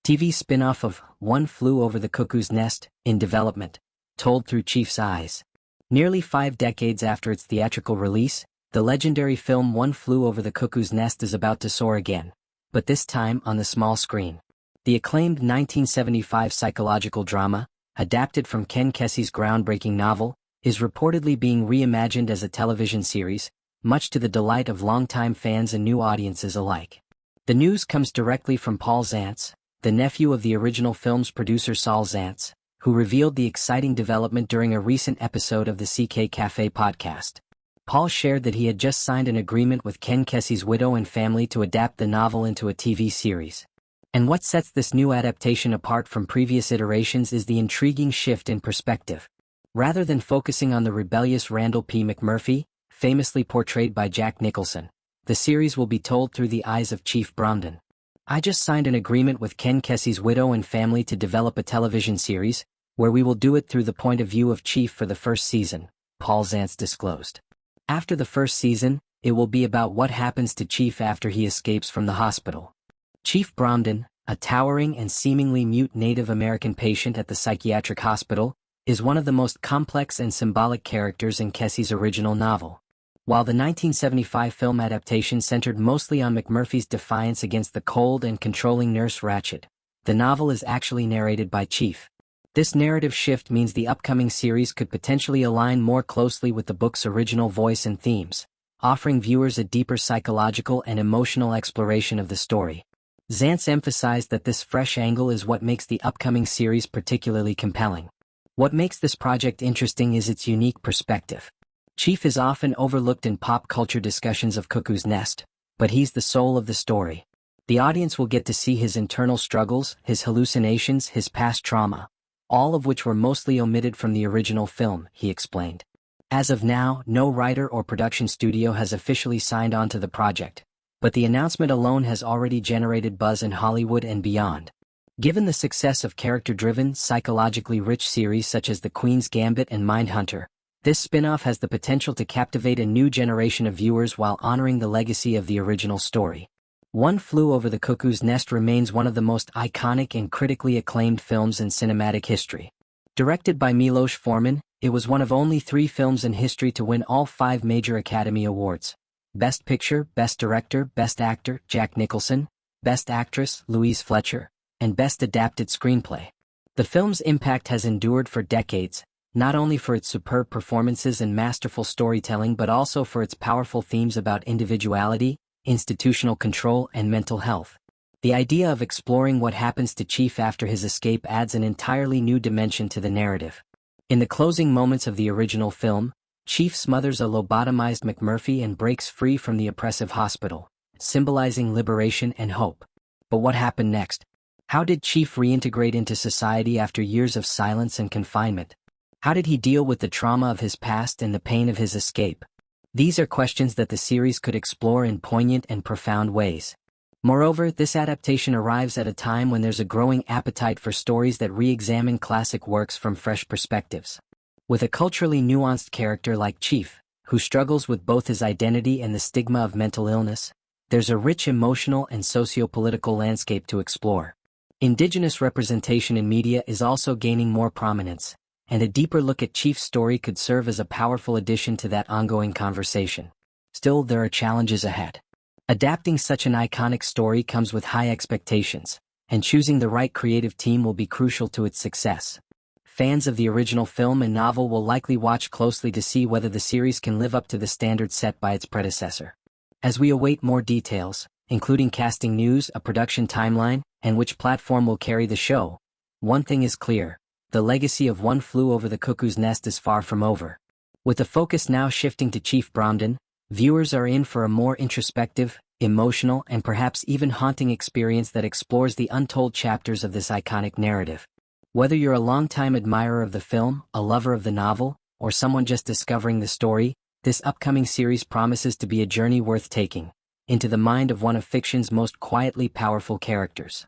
TV spin-off of One Flew Over the Cuckoo's Nest, in development, told through Chief's eyes. Nearly 5 decades after its theatrical release, the legendary film One Flew Over the Cuckoo's Nest is about to soar again, but this time on the small screen. The acclaimed 1975 psychological drama, adapted from Ken Kesey's groundbreaking novel, is reportedly being reimagined as a television series, much to the delight of longtime fans and new audiences alike. The news comes directly from Paul Zaentz, the nephew of the original film's producer Saul Zaentz, who revealed the exciting development during a recent episode of the CK Cafe podcast. Paul shared that he had just signed an agreement with Ken Kesey's widow and family to adapt the novel into a TV series. And what sets this new adaptation apart from previous iterations is the intriguing shift in perspective. Rather than focusing on the rebellious Randle P. McMurphy, famously portrayed by Jack Nicholson, the series will be told through the eyes of Chief Bromden. "I just signed an agreement with Ken Kesey's widow and family to develop a television series, where we will do it through the point of view of Chief for the first season," Paul Zaentz disclosed. After the first season, it will be about what happens to Chief after he escapes from the hospital. Chief Bromden, a towering and seemingly mute Native American patient at the psychiatric hospital, is one of the most complex and symbolic characters in Kesey's original novel. While the 1975 film adaptation centered mostly on McMurphy's defiance against the cold and controlling Nurse Ratched, the novel is actually narrated by Chief. This narrative shift means the upcoming series could potentially align more closely with the book's original voice and themes, offering viewers a deeper psychological and emotional exploration of the story. Zaentz emphasized that this fresh angle is what makes the upcoming series particularly compelling. What makes this project interesting is its unique perspective. Chief is often overlooked in pop culture discussions of Cuckoo's Nest, but he's the soul of the story. The audience will get to see his internal struggles, his hallucinations, his past trauma, all of which were mostly omitted from the original film, he explained. As of now, no writer or production studio has officially signed on to the project, but the announcement alone has already generated buzz in Hollywood and beyond. Given the success of character-driven, psychologically rich series such as The Queen's Gambit and Mindhunter, this spin-off has the potential to captivate a new generation of viewers while honoring the legacy of the original story. One Flew Over the Cuckoo's Nest remains one of the most iconic and critically acclaimed films in cinematic history. Directed by Milos Forman, it was one of only 3 films in history to win all 5 major Academy Awards: Best Picture, Best Director, Best Actor, Jack Nicholson, Best Actress, Louise Fletcher, and Best Adapted Screenplay. The film's impact has endured for decades, not only for its superb performances and masterful storytelling but also for its powerful themes about individuality, institutional control, and mental health. The idea of exploring what happens to Chief after his escape adds an entirely new dimension to the narrative. In the closing moments of the original film, Chief smothers a lobotomized McMurphy and breaks free from the oppressive hospital, symbolizing liberation and hope. But what happened next? How did Chief reintegrate into society after years of silence and confinement? How did he deal with the trauma of his past and the pain of his escape? These are questions that the series could explore in poignant and profound ways. Moreover, this adaptation arrives at a time when there's a growing appetite for stories that re-examine classic works from fresh perspectives. With a culturally nuanced character like Chief, who struggles with both his identity and the stigma of mental illness, there's a rich emotional and socio-political landscape to explore. Indigenous representation in media is also gaining more prominence, and a deeper look at Chief's story could serve as a powerful addition to that ongoing conversation. Still, there are challenges ahead. Adapting such an iconic story comes with high expectations, and choosing the right creative team will be crucial to its success. Fans of the original film and novel will likely watch closely to see whether the series can live up to the standards set by its predecessor. As we await more details, including casting news, a production timeline, and which platform will carry the show, one thing is clear: the legacy of One Flew Over the Cuckoo's Nest is far from over. With the focus now shifting to Chief Bromden, viewers are in for a more introspective, emotional, and perhaps even haunting experience that explores the untold chapters of this iconic narrative. Whether you're a longtime admirer of the film, a lover of the novel, or someone just discovering the story, this upcoming series promises to be a journey worth taking into the mind of one of fiction's most quietly powerful characters.